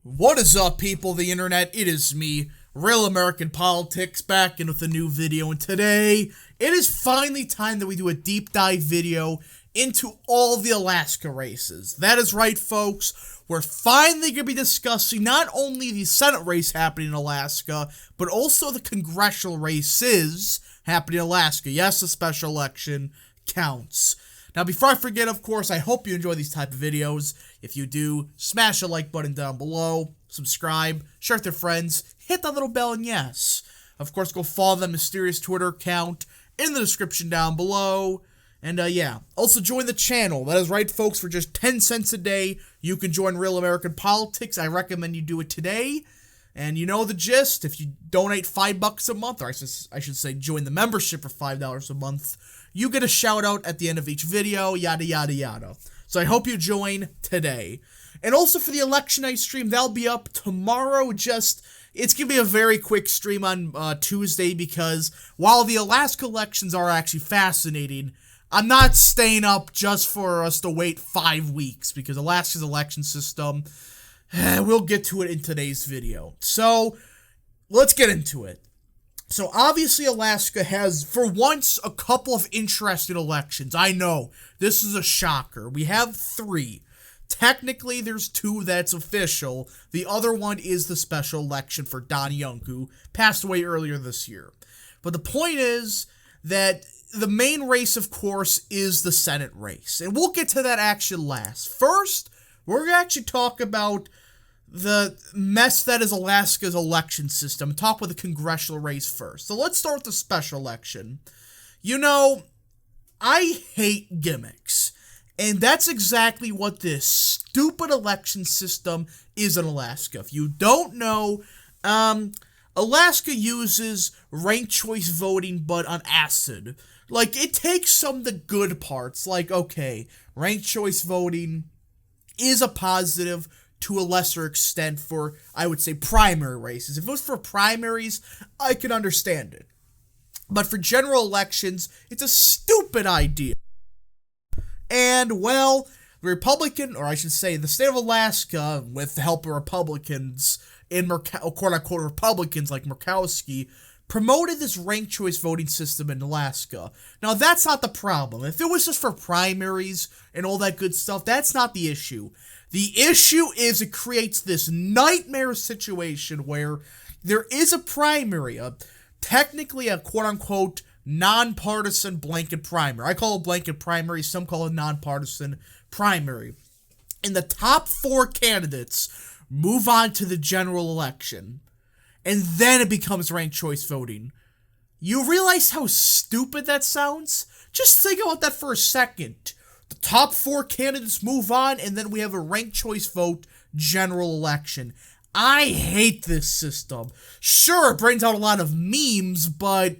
What is up, people of the internet? It is me, Real American Politics, back in with a new video, and today, it is finally time that we do a deep dive video into all the Alaska races. That is right, folks. We're finally going to be discussing not only the Senate race happening in Alaska, but also the congressional races happening in Alaska. Yes, the special election counts. Now, before I forget, of course, I hope you enjoy these type of videos. If you do, smash the like button down below, subscribe, share with your friends, hit that little bell, and yes, of course, go follow that mysterious Twitter account in the description down below. And, yeah, also join the channel. That is right, folks, for just 10 cents a day, you can join Real American Politics. I recommend you do it today. And you know the gist. If you donate $5 a month, or I should say join the membership for $5 a month, you get a shout out at the end of each video, yada yada yada. So I hope you join today. And also for the election night stream, that'll be up tomorrow. It's gonna be a very quick stream on Tuesday, because while the Alaska elections are actually fascinating, I'm not staying up just for us to wait 5 weeks, because Alaska's election system, we'll get to it in today's video. So, let's get into it. So, obviously, Alaska has, for once, a couple of interesting elections. I know, this is a shocker. We have 3. Technically, there's 2 that's official. The other one is the special election for Don Young, who passed away earlier this year. But the point is that the main race, of course, is the Senate race. And we'll get to that action last. First, we're going to actually talk about the mess that is Alaska's election system. Talk about the congressional race first. So let's start with the special election. You know, I hate gimmicks. And that's exactly what this stupid election system is in Alaska. If you don't know, Alaska uses ranked choice voting, but on acid. Like, it takes some of the good parts. Like, okay, ranked choice voting is a positive to a lesser extent for, I would say, primary races. If it was for primaries, I could understand it. But for general elections, it's a stupid idea. And, well, the Republican, or I should say, the state of Alaska, with the help of Republicans, quote-unquote Republicans like Murkowski, promoted this ranked choice voting system in Alaska. Now, that's not the problem. If it was just for primaries and all that good stuff, that's not the issue. The issue is it creates this nightmare situation where there is a primary, technically a quote-unquote nonpartisan blanket primary. I call it blanket primary, some call it nonpartisan primary. And the top 4 candidates move on to the general election. And then it becomes ranked choice voting. You realize how stupid that sounds? Just think about that for a second. The top 4 candidates move on, and then we have a ranked choice vote general election. I hate this system. Sure, it brings out a lot of memes, but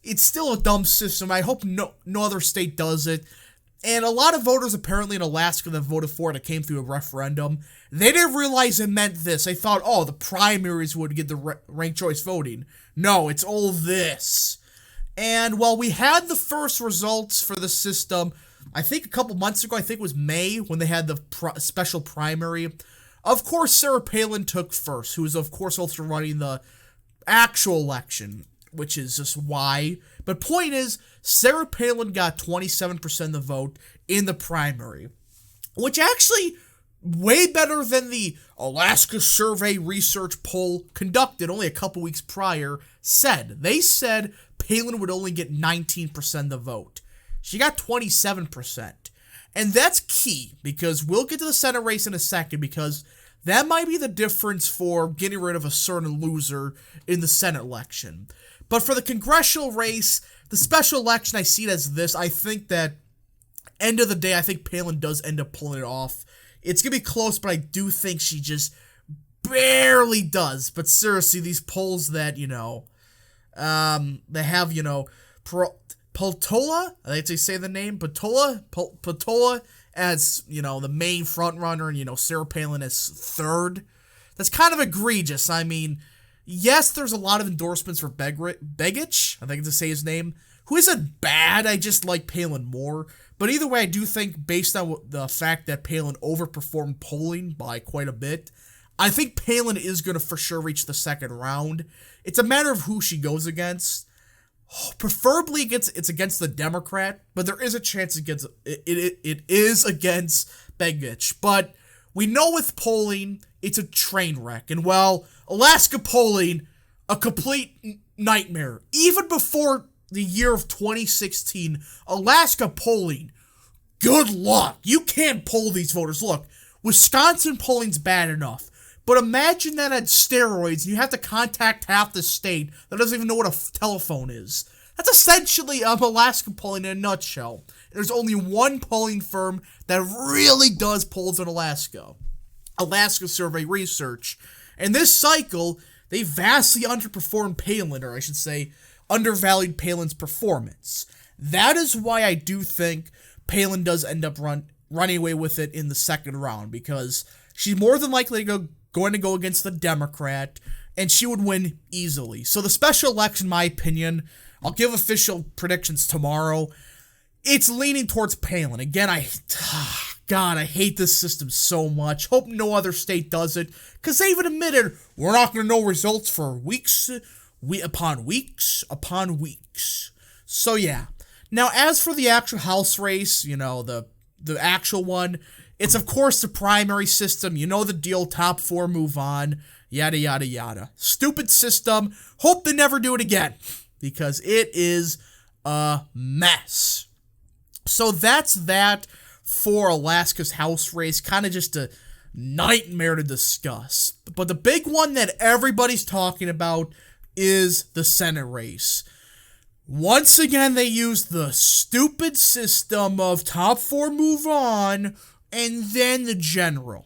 it's still a dumb system. I hope no other state does it. And a lot of voters apparently in Alaska that voted for it, it came through a referendum, they didn't realize it meant this. They thought, oh, the primaries would get the ranked choice voting. No, it's all this. And while we had the first results for the system, I think a couple months ago, I think it was May, when they had the special primary, of course, Sarah Palin took first, who is, of course, also running the actual election, which is just why. But point is, Sarah Palin got 27% of the vote in the primary, which actually way better than the Alaska Survey research poll conducted only a couple weeks prior said. They said Palin would only get 19% of the vote. She got 27%. And that's key, because we'll get to the Senate race in a second, because that might be the difference for getting rid of a certain loser in the Senate election. But for the congressional race, the special election, I see it as this. I think that, end of the day, I think Palin does end up pulling it off. It's going to be close, but I do think she just barely does. But seriously, these polls that, they have, Peltola, I think they say the name, Peltola as, the main frontrunner, and, Sarah Palin as third. That's kind of egregious. I mean, yes, there's a lot of endorsements for Begich, I think to say his name, who isn't bad. I just like Palin more. But either way, I do think, based on the fact that Palin overperformed polling by quite a bit, I think Palin is going to for sure reach the second round. It's a matter of who she goes against. Preferably it's against the Democrat, but there is a chance it is against Begich. But we know with polling, it's a train wreck. And well, Alaska polling, a complete nightmare. Even before the year of 2016, Alaska polling, good luck. You can't poll these voters. Look, Wisconsin polling's bad enough. But imagine that on steroids, and you have to contact half the state that doesn't even know what a telephone is. That's essentially Alaska polling in a nutshell. There's only one polling firm that really does polls in Alaska. Alaska Survey Research. And this cycle, they vastly underperformed Palin, or I should say, undervalued Palin's performance. That is why I do think Palin does end up running away with it in the second round, because she's more than likely going to go against the Democrat, and she would win easily. So the special election, in my opinion, I'll give official predictions tomorrow. It's leaning towards Palin. Again, I hate this system so much. Hope no other state does it, because they even admitted we're not going to know results for weeks upon weeks. So yeah. Now, as for the actual House race, the actual one, it's, of course, the primary system. You know the deal. Top 4 move on. Yada, yada, yada. Stupid system. Hope they never do it again, because it is a mess. So that's that for Alaska's House race. Kind of just a nightmare to discuss. But the big one that everybody's talking about is the Senate race. Once again, they used the stupid system of top 4 move on, and then the general.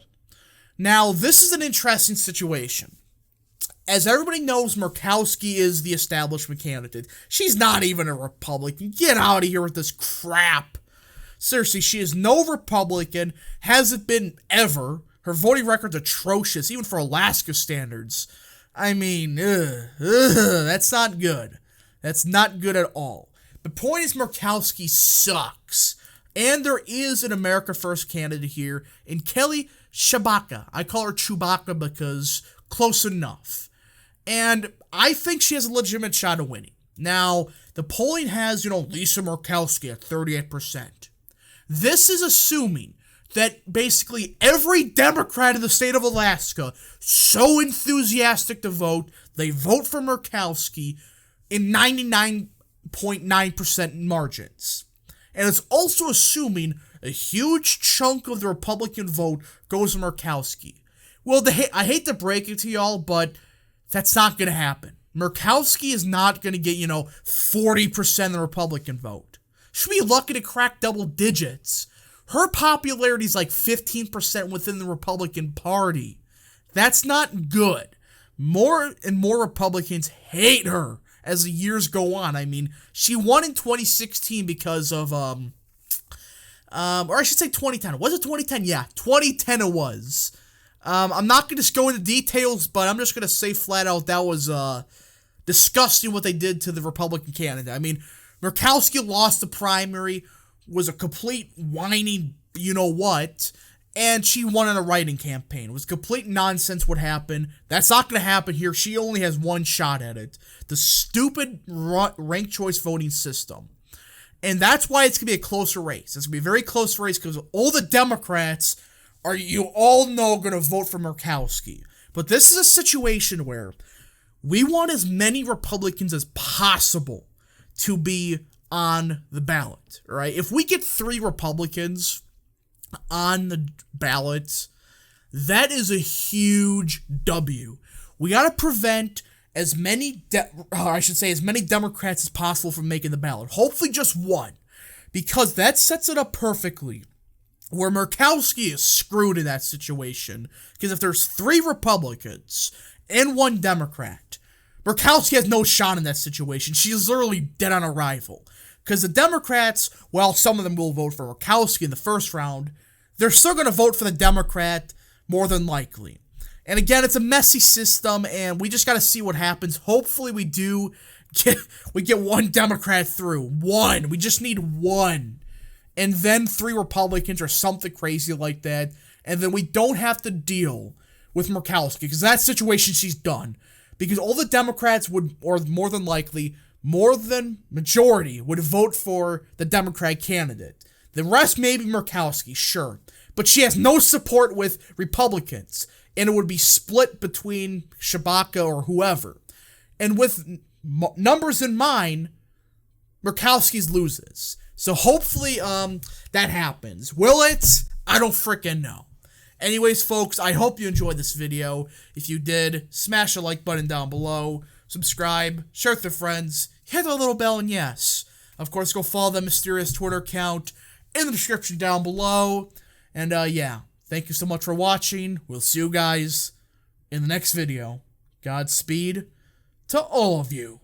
Now, this is an interesting situation. As everybody knows, Murkowski is the establishment candidate. She's not even a Republican. Get out of here with this crap. Seriously, she is no Republican. Hasn't been ever. Her voting record's atrocious, even for Alaska standards. I mean, that's not good. That's not good at all. The point is, Murkowski sucks. And there is an America First candidate here in Kelly Tshibaka. I call her Chewbacca because close enough. And I think she has a legitimate shot of winning. Now, the polling has, Lisa Murkowski at 38%. This is assuming that basically every Democrat in the state of Alaska, so enthusiastic to vote, they vote for Murkowski in 99.9% margins. And it's also assuming a huge chunk of the Republican vote goes to Murkowski. Well, I hate to break it to y'all, but that's not going to happen. Murkowski is not going to get, 40% of the Republican vote. She'll be lucky to crack double digits. Her popularity is like 15% within the Republican Party. That's not good. More and more Republicans hate her as the years go on. I mean, she won in 2016 because of, or I should say 2010. Was it 2010? Yeah, 2010 it was. I'm not going to just go into details, but I'm just going to say flat out that was disgusting what they did to the Republican candidate. I mean, Murkowski lost the primary, was a complete whining you-know-what, and she won in a write-in campaign. It was complete nonsense what happened. That's not going to happen here. She only has one shot at it. The stupid ranked choice voting system. And that's why it's going to be a closer race. It's going to be a very close race because all the Democrats are, you all know, going to vote for Murkowski. But this is a situation where we want as many Republicans as possible to be on the ballot, right? If we get 3 Republicans on the ballot, that is a huge W. We got to prevent as many Democrats as possible from making the ballot. Hopefully just one, because that sets it up perfectly where Murkowski is screwed in that situation. Because if there's 3 Republicans and 1 Democrat, Murkowski has no shot in that situation. She is literally dead on arrival. Because the Democrats, well, some of them will vote for Murkowski in the first round, they're still going to vote for the Democrat more than likely. And again, it's a messy system, and we just got to see what happens. Hopefully we get 1 Democrat through. 1. We just need 1. And then 3 Republicans or something crazy like that. And then we don't have to deal with Murkowski, because that situation she's done. Because all the Democrats would, or more than likely, more than majority, would vote for the Democrat candidate. The rest may be Murkowski, sure. But she has no support with Republicans. And it would be split between Tshibaka or whoever. And with numbers in mind, Murkowski loses. So hopefully, that happens. Will it? I don't frickin' know. Anyways, folks, I hope you enjoyed this video. If you did, smash the like button down below, subscribe, share with your friends, hit the little bell, and yes, of course, go follow the mysterious Twitter account in the description down below. And, yeah, thank you so much for watching. We'll see you guys in the next video. Godspeed to all of you.